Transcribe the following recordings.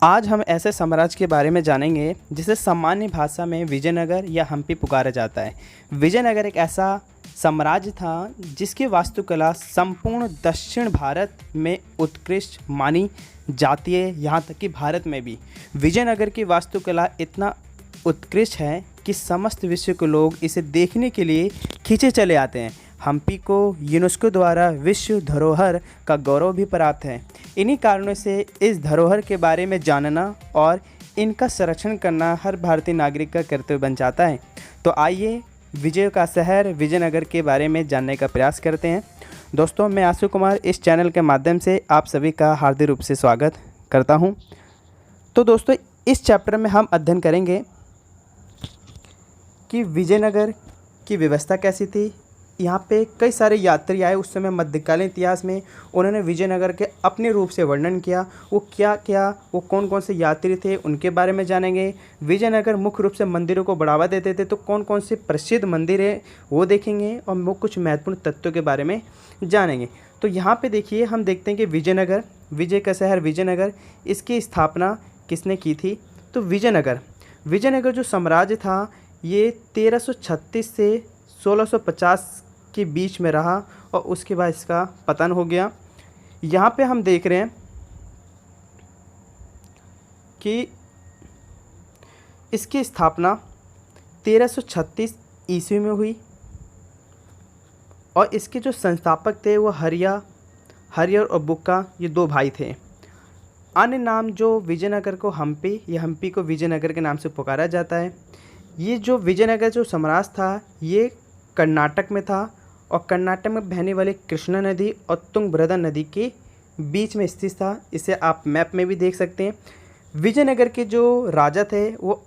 आज हम ऐसे साम्राज्य के बारे में जानेंगे जिसे सामान्य भाषा में विजयनगर या हम्पी पुकारा जाता है। विजयनगर एक ऐसा साम्राज्य था जिसकी वास्तुकला संपूर्ण दक्षिण भारत में उत्कृष्ट मानी जाती है, यहाँ तक कि भारत में भी विजयनगर की वास्तुकला इतना उत्कृष्ट है कि समस्त विश्व के लोग इसे देखने के लिए खींचे चले आते हैं। हम्पी को यूनेस्को द्वारा विश्व धरोहर का गौरव भी प्राप्त है। इन्हीं कारणों से इस धरोहर के बारे में जानना और इनका संरक्षण करना हर भारतीय नागरिक का कर्तव्य बन जाता है। तो आइए विजय का शहर विजयनगर के बारे में जानने का प्रयास करते हैं। दोस्तों, मैं आशु कुमार इस चैनल के माध्यम से आप सभी का हार्दिक रूप से स्वागत करता हूं। तो दोस्तों, इस चैप्टर में हम अध्ययन करेंगे कि विजयनगर की व्यवस्था कैसी थी। यहाँ पे कई सारे यात्री आए उस समय मध्यकालीन इतिहास में, उन्होंने विजयनगर के अपने रूप से वर्णन किया। वो क्या क्या, वो कौन कौन से यात्री थे, उनके बारे में जानेंगे। विजयनगर मुख्य रूप से मंदिरों को बढ़ावा देते थे, तो कौन कौन से प्रसिद्ध मंदिर है वो देखेंगे और वो कुछ महत्वपूर्ण तत्वों के बारे में जानेंगे। तो यहाँ पे देखिए, हम देखते हैं कि विजयनगर, विजय का शहर विजयनगर, इसकी स्थापना किसने की थी। तो विजयनगर जो साम्राज्य था ये 1336 से 1650 के बीच में रहा और उसके बाद इसका पतन हो गया। यहाँ पे हम देख रहे हैं कि इसकी स्थापना 1336 ईस्वी में हुई और इसके जो संस्थापक थे वो हरियर और बुक्का, ये दो भाई थे। अन्य नाम जो विजयनगर को हम्पी या हम्पी को विजयनगर के नाम से पुकारा जाता है। ये जो विजयनगर जो साम्राज्य था ये कर्नाटक में था और कर्नाटक में बहने वाली कृष्णा नदी और तुंगभद्रा नदी के बीच में स्थित था। इसे आप मैप में भी देख सकते हैं। विजयनगर के जो राजा थे वो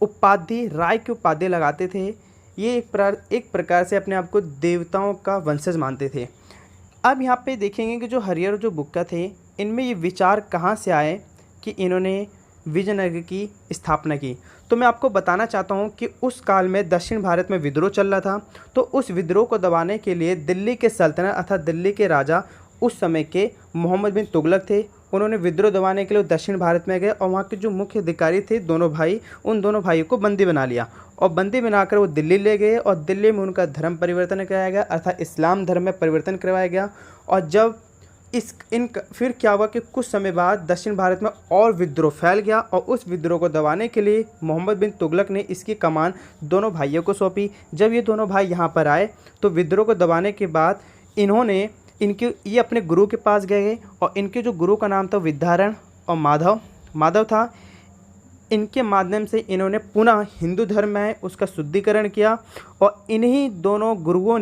राय की उपाधि लगाते थे। ये एक प्रकार से अपने आप को देवताओं का वंशज मानते थे। अब यहाँ पे देखेंगे कि जो हरियर जो बुक्का थे, इनमें ये विचार कहाँ से आए कि इन्होंने विजयनगर की स्थापना की। तो मैं आपको बताना चाहता हूँ कि उस काल में दक्षिण भारत में विद्रोह चल रहा था, तो उस विद्रोह को दबाने के लिए दिल्ली के सल्तनत अर्थात दिल्ली के राजा उस समय के मोहम्मद बिन तुगलक थे। उन्होंने विद्रोह दबाने के लिए दक्षिण भारत में गए और वहाँ के जो मुख्य अधिकारी थे दोनों भाई, उन दोनों भाइयों को बंदी बना लिया और बंदी बनाकर वो दिल्ली ले गए और दिल्ली में उनका धर्म परिवर्तन कराया गया अर्थात इस्लाम धर्म में परिवर्तन करवाया गया। और जब फिर क्या हुआ कि कुछ समय बाद दक्षिण भारत में और विद्रोह फैल गया और उस विद्रोह को दबाने के लिए मोहम्मद बिन तुगलक ने इसकी कमान दोनों भाइयों को सौंपी। जब ये दोनों भाई यहाँ पर आए तो विद्रोह को दबाने के बाद ये अपने गुरु के पास गए और इनके जो गुरु का नाम था विद्यारण और माधव था। इनके माध्यम से इन्होंने पुनः हिंदू धर्म में उसका शुद्धिकरण किया और इन्हीं दो गुरुओं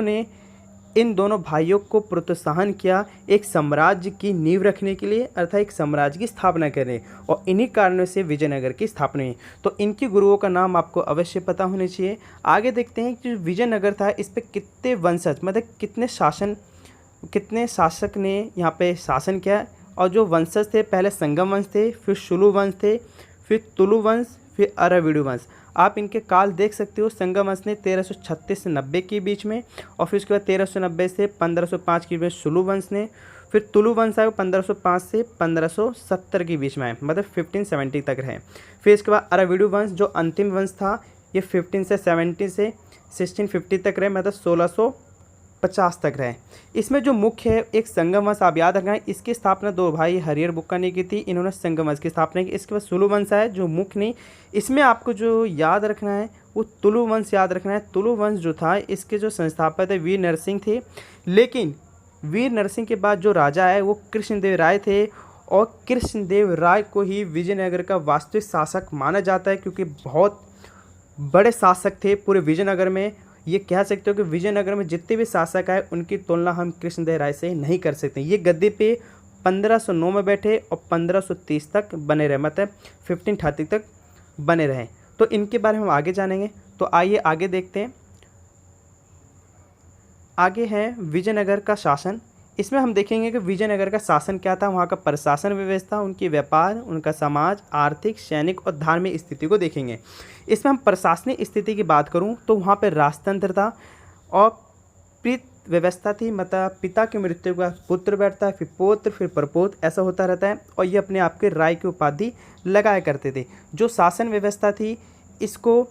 ने इन दोनों भाइयों को प्रोत्साहन किया एक साम्राज्य की नींव रखने के लिए अर्थात एक साम्राज्य की स्थापना करने, और इन्हीं कारणों से विजयनगर की स्थापना हुई। तो इनके गुरुओं का नाम आपको अवश्य पता होना चाहिए। आगे देखते हैं कि विजयनगर था, इस पर कितने वंशज मतलब कितने शासक ने यहाँ पे शासन किया। और जो वंशज थे, पहले संगम वंश थे, फिर शुलु वंश थे, फिर तुलु वंश, फिर अराविडु वंश। आप इनके काल देख सकते हो। संगम वंश ने 1336 से 90 के बीच में और फिर उसके बाद 1390 से 1505 के बीच में शुलु वंश ने, फिर तुलु वंश आए 1505 से 1570 के बीच में आए, मतलब 1570 तक रहे। फिर इसके बाद अराविडु वंश जो अंतिम वंश था ये 1570 से 1650 तक रहे, मतलब 1650 तक रहे। इसमें जो मुख्य है एक संगम वंश, आप याद रखना है। इसकी स्थापना दो भाई हरियर बुक्का ने की थी, इन्होंने संगम वंश की स्थापना की। इसके बाद सुलु वंश है जो मुख्य नहीं। इसमें आपको जो याद रखना है वो तुलु वंश याद रखना है। तुलु वंश जो था इसके जो संस्थापक थे वीर नरसिंह थे, लेकिन वीर नरसिंह के बाद जो राजा है वो कृष्णदेव राय थे और कृष्णदेव राय को ही विजयनगर का वास्तविक शासक माना जाता है, क्योंकि बहुत बड़े शासक थे पूरे विजयनगर में। ये कह सकते हो कि विजयनगर में जितने भी शासक आए उनकी तुलना हम कृष्णदेव राय से नहीं कर सकते। ये गद्दी पे 1509 में बैठे और 1530 तक बने रहे, मतलब 1530 तक बने रहे। तो इनके बारे में हम आगे जानेंगे। तो आइए आगे देखते हैं। आगे है विजयनगर का शासन। इसमें हम देखेंगे कि विजयनगर का शासन क्या था, वहाँ का प्रशासन व्यवस्था, उनकी व्यापार, उनका समाज, आर्थिक, सैनिक और धार्मिक स्थिति को देखेंगे। इसमें हम प्रशासनिक स्थिति की बात करूँ तो वहाँ पर राजतंत्र था और व्यवस्था थी, मतलब पिता की मृत्यु के बाद पुत्र बैठता है, फिर पौत्र, फिर प्रपौत्र, ऐसा होता रहता है। और ये अपने आप के राय की उपाधि लगाया करते थे। जो शासन व्यवस्था थी इसको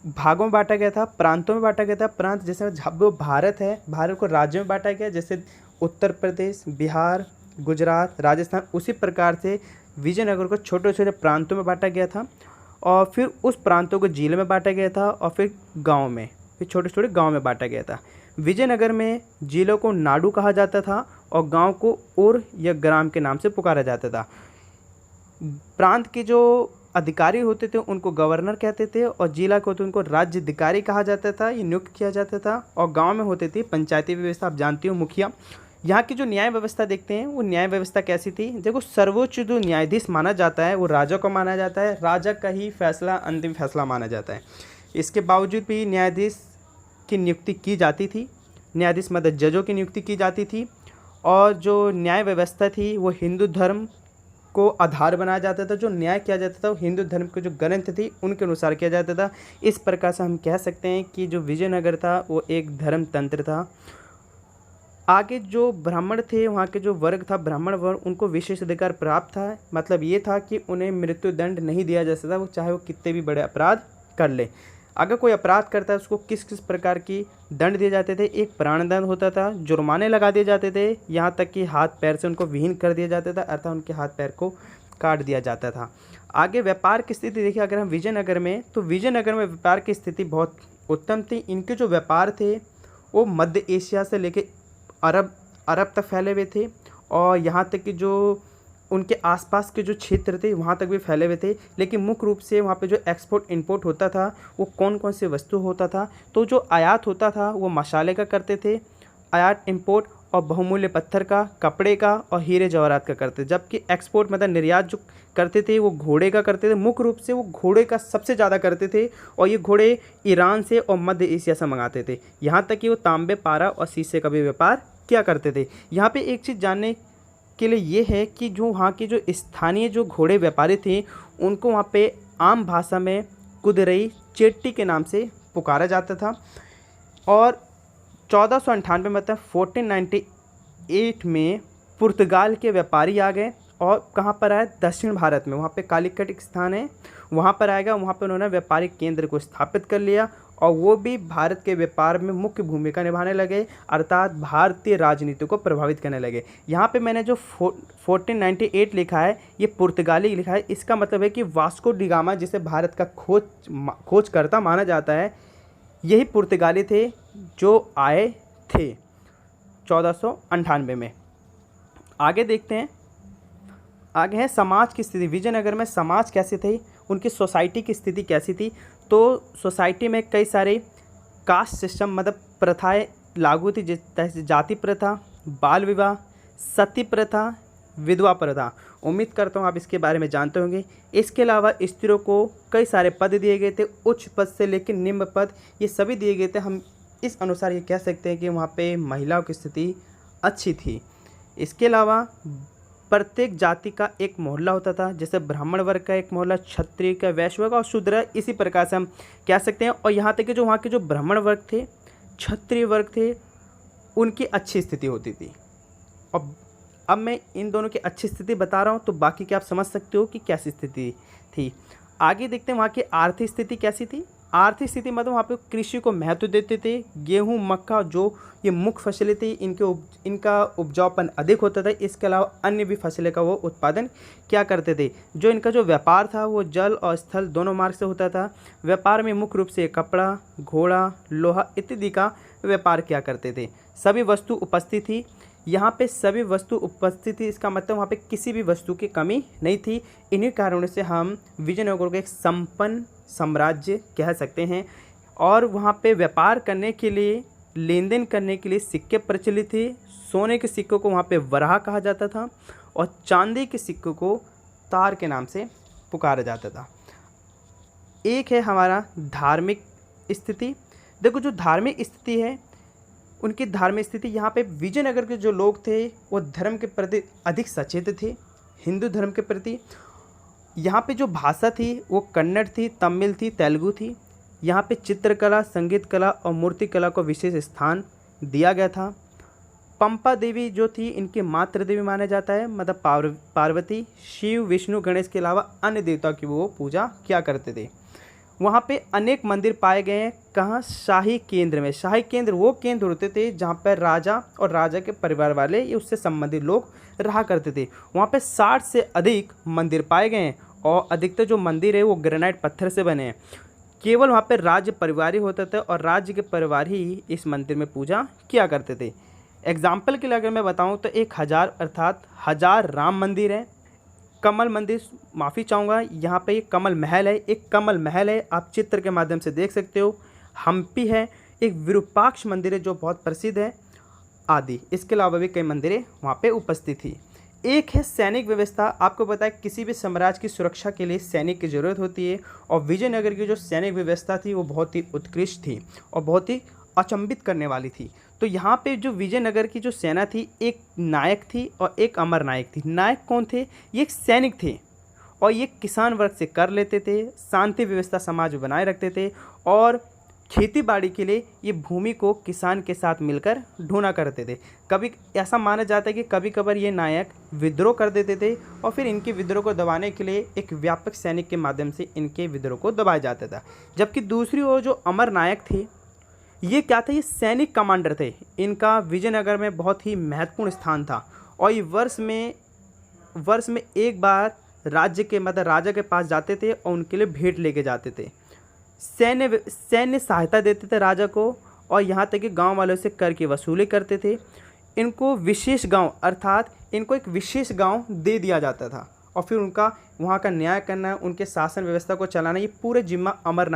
भागों में बांटा गया था, प्रांतों में बांटा गया था। प्रांत जैसे जब वो भारत है, भारत को राज्यों में बांटा गया, जैसे उत्तर प्रदेश, बिहार, गुजरात, राजस्थान, उसी प्रकार से विजयनगर को छोटे छोटे प्रांतों में बांटा गया था। और फिर उस प्रांतों को जिले में बांटा गया था, और फिर गांव में, फिर छोटे छोटे गांव में बांटा गया था। विजयनगर में जिलों को नाडु कहा जाता था और गांव को उर या ग्राम के नाम से पुकारा जाता था। प्रांत के जो अधिकारी होते थे उनको गवर्नर कहते थे, और जिला को होते उनको राज्य अधिकारी कहा जाता था, ये नियुक्त किया जाता था। और गांव में होते थे पंचायती व्यवस्था, आप जानती हो, मुखिया। यहाँ की जो न्याय व्यवस्था देखते हैं, वो न्याय व्यवस्था कैसी थी। देखो, सर्वोच्च जो न्यायाधीश माना जाता है वो राजा को माना जाता है, राजा का ही फैसला अंतिम फैसला माना जाता है। इसके बावजूद भी न्यायाधीश की नियुक्ति की जाती थी, न्यायाधीश मतलब जजों की नियुक्ति की जाती थी। और जो न्याय व्यवस्था थी वो हिंदू धर्म को आधार बनाया जाता था। जो न्याय किया जाता था वो हिंदू धर्म के जो ग्रंथ थी उनके अनुसार किया जाता था। इस प्रकार से हम कह सकते हैं कि जो विजयनगर था वो एक धर्म तंत्र था। आगे जो ब्राह्मण थे, वहाँ के जो वर्ग था ब्राह्मण वर्ग, उनको विशेष अधिकार प्राप्त था। मतलब ये था कि उन्हें मृत्युदंड नहीं दिया जा सकता, वो चाहे वो कितने भी बड़े अपराध कर ले। अगर कोई अपराध करता है उसको किस किस प्रकार की दंड दिए जाते थे। एक प्राणदंड होता था, जुर्माने लगा दिए जाते थे, यहाँ तक कि हाथ पैर से उनको विहीन कर दिया जाता था, अर्थात उनके हाथ पैर को काट दिया जाता था। आगे व्यापार की स्थिति देखिए अगर हम विजयनगर में, तो विजयनगर में व्यापार की स्थिति बहुत उत्तम थी। इनके जो व्यापार थे वो मध्य एशिया से लेकर अरब तक फैले हुए थे, और यहाँ तक कि जो उनके आसपास के जो क्षेत्र थे वहाँ तक भी फैले हुए थे। लेकिन मुख्य रूप से वहाँ पे जो एक्सपोर्ट इंपोर्ट होता था वो कौन कौन से वस्तु होता था। तो जो आयात होता था वो मसाले का करते थे, आयात इंपोर्ट, और बहुमूल्य पत्थर का, कपड़े का और हीरे जवाहरात का करते थे। जबकि एक्सपोर्ट मतलब निर्यात जो करते थे वो घोड़े का करते थे। मुख्य रूप से वो घोड़े का सबसे ज़्यादा करते थे, और ये घोड़े ईरान से और मध्य एशिया से मंगाते थे। यहाँ तक कि वो तांबे, पारा और शीशे का भी व्यापार क्या करते थे। यहाँ पे एक चीज़ जानने के लिए ये है कि जो वहाँ के जो स्थानीय जो घोड़े व्यापारी थे उनको वहाँ पे आम भाषा में कुदरई चेट्टी के नाम से पुकारा जाता था। और 1498 मतलब 1498 में पुर्तगाल के व्यापारी आ गए, और कहाँ पर आए, दक्षिण भारत में, वहाँ पे कालीकट एक स्थान है, वहाँ पर आएगा। वहाँ पर उन्होंने व्यापारिक केंद्र को स्थापित कर लिया, और वो भी भारत के व्यापार में मुख्य भूमिका निभाने लगे, अर्थात भारतीय राजनीति को प्रभावित करने लगे। यहाँ पे मैंने जो 1498 लिखा है ये पुर्तगाली लिखा है। इसका मतलब है कि वास्को डी गामा जिसे भारत का खोजकर्ता माना जाता है, यही पुर्तगाली थे जो आए थे 1498 में। आगे देखते हैं, आगे है समाज की स्थिति। विजयनगर में समाज कैसे थे, उनकी सोसाइटी की स्थिति कैसी थी। तो सोसाइटी में कई सारे कास्ट सिस्टम मतलब प्रथाएं लागू थी, जैसे जाति प्रथा, बाल विवाह, सती प्रथा, विधवा प्रथा। उम्मीद करता हूँ आप इसके बारे में जानते होंगे। इसके अलावा स्त्रियों को कई सारे पद दिए गए थे, उच्च पद से लेकर निम्न पद, ये सभी दिए गए थे। हम इस अनुसार ये कह सकते हैं कि वहाँ पे महिलाओं की स्थिति अच्छी थी। इसके अलावा प्रत्येक जाति का एक मोहल्ला होता था, जैसे ब्राह्मण वर्ग का एक मोहल्ला, क्षत्रिय का, वैश्य वर्ग और शूद्र, इसी प्रकार से हम कह सकते हैं। और यहाँ तक कि जो वहाँ के जो ब्राह्मण वर्ग थे, क्षत्रिय वर्ग थे, उनकी अच्छी स्थिति होती थी। और अब मैं इन दोनों की अच्छी स्थिति बता रहा हूँ, तो बाकी के आप समझ सकते हो कि कैसी स्थिति थी। आगे देखते हैं वहाँ की आर्थिक स्थिति कैसी थी। आर्थिक स्थिति मतलब वहाँ पे कृषि को महत्व देते थे। गेहूँ, मक्का जो ये मुख्य फसलें थी, इनका उपजाऊपन अधिक होता था। इसके अलावा अन्य भी फसलें का वो उत्पादन क्या करते थे। जो इनका जो व्यापार था वो जल और स्थल दोनों मार्ग से होता था। व्यापार में मुख्य रूप से कपड़ा, घोड़ा, लोहा इत्यादि का व्यापार क्या करते थे। सभी वस्तु उपस्थित थी, यहाँ पे सभी वस्तु उपस्थित थी, इसका मतलब वहाँ पे किसी भी वस्तु की कमी नहीं थी। इन्हीं कारणों से हम विजयनगर को एक संपन्न साम्राज्य कह सकते हैं। और वहाँ पे व्यापार करने के लिए, लेन देन करने के लिए सिक्के प्रचलित थे। सोने के सिक्कों को वहाँ पे वराह कहा जाता था, और चांदी के सिक्कों को तार के नाम से पुकारा जाता था। एक है हमारा धार्मिक स्थिति। देखो जो धार्मिक स्थिति है, उनकी धार्मिक स्थिति, यहाँ पे विजयनगर के जो लोग थे वो धर्म के प्रति अधिक सचेत थे, हिंदू धर्म के प्रति। यहाँ पे जो भाषा थी वो कन्नड़ थी, तमिल थी, तेलुगु थी। यहाँ पे चित्रकला, संगीत कला और मूर्ति कला को विशेष स्थान दिया गया था। पंपा देवी जो थी इनकी मातृ देवी माना जाता है, मतलब पार्वती, शिव, विष्णु, गणेश के अलावा अन्य देवताओं की वो पूजा किया करते थे। वहाँ पे अनेक मंदिर पाए गए हैं। कहाँ? शाही केंद्र में। शाही केंद्र वो केंद्र होते थे जहाँ पर राजा और राजा के परिवार वाले या उससे संबंधित लोग रहा करते थे। वहाँ पे 60 से अधिक मंदिर पाए गए हैं और अधिकतर जो मंदिर है वो ग्रेनाइट पत्थर से बने हैं। केवल वहाँ पे राज्य परिवार ही होते थे और राज्य के परिवार ही इस मंदिर में पूजा किया करते थे। एग्जाम्पल के लिए अगर मैं बताऊँ तो 1000 अर्थात 1000 राम मंदिर है। कमल मंदिर, माफ़ी चाहूँगा, यहाँ पे एक कमल महल है, एक कमल महल है, आप चित्र के माध्यम से देख सकते हो। हम्पी है, एक विरूपाक्ष मंदिर है जो बहुत प्रसिद्ध है आदि। इसके अलावा भी कई मंदिरें वहाँ पे उपस्थित थी। एक है सैनिक व्यवस्था। आपको पता है किसी भी साम्राज्य की सुरक्षा के लिए सैनिक की ज़रूरत होती है और विजयनगर की जो सैनिक व्यवस्था थी वो बहुत ही उत्कृष्ट थी और बहुत ही अचंभित करने वाली थी। तो यहाँ पे जो विजयनगर की जो सेना थी, एक नायक थी और एक अमर नायक थी। नायक कौन थे? ये एक सैनिक थे और ये किसान वर्ग से कर लेते थे, शांति व्यवस्था समाज में बनाए रखते थे और खेती बाड़ी के लिए ये भूमि को किसान के साथ मिलकर ढूंढा करते थे। कभी ऐसा माना जाता है कि कभी कभार ये नायक विद्रोह कर देते थे और फिर इनके विद्रोह को दबाने के लिए एक व्यापक सैनिक के माध्यम से इनके विद्रोह को दबाया जाता था। जबकि दूसरी ओर जो अमर नायक थे, ये क्या थे? ये सैनिक कमांडर थे। इनका विजयनगर में बहुत ही महत्वपूर्ण स्थान था और ये वर्ष में एक बार राज्य के मतलब राजा के पास जाते थे और उनके लिए भेंट लेके जाते थे। सैन्य सहायता देते थे राजा को और यहाँ तक कि गांव वालों से कर की वसूली करते थे। इनको विशेष गांव अर्थात इनको एक विशेष गांव दे दिया जाता था और फिर उनका वहाँ का न्याय करना, उनके शासन व्यवस्था को चलाना, ये पूरे जिम्मा अमर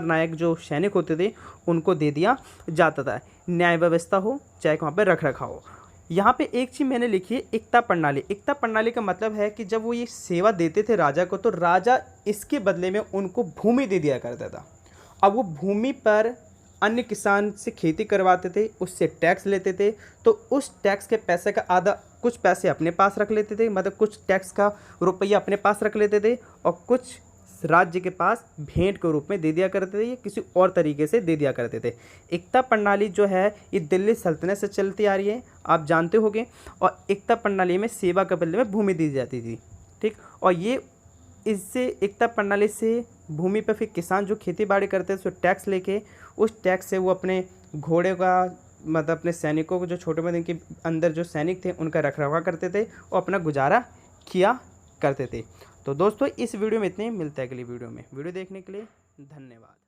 नायक जो सैनिक होते थे उनको दे दिया जाता था। न्याय व्यवस्था हो चाहे वहाँ पर रख रखाव हो। यहाँ पे एक चीज़ मैंने लिखी है, एकता प्रणाली। एकता प्रणाली का मतलब है कि जब वो ये सेवा देते थे राजा को तो राजा इसके बदले में उनको भूमि दे दिया करता था। अब वो भूमि पर अन्य किसान से खेती करवाते थे, उससे टैक्स लेते थे, तो उस टैक्स के पैसे का आधा कुछ पैसे अपने पास रख लेते थे, मतलब कुछ टैक्स का रुपया अपने पास रख लेते थे और कुछ राज्य के पास भेंट के रूप में दे दिया करते थे या किसी और तरीके से दे दिया करते थे। एकता प्रणाली जो है ये दिल्ली सल्तनत से चलती आ रही है, आप जानते होंगे। और एकता प्रणाली में सेवा के बदले में भूमि दी जाती थी, ठीक। और ये इससे एकता प्रणाली से भूमि पर फिर किसान जो खेती बाड़ी करते थे उसको टैक्स लेके उस टैक्स से वो अपने घोड़े का मतलब अपने सैनिकों को जो छोटे मोटे इनके अंदर जो सैनिक थे उनका रखरखाव करते थे और अपना गुजारा किया करते थे। तो दोस्तों इस वीडियो में इतने, मिलते हैं अगली वीडियो में। वीडियो देखने के लिए धन्यवाद।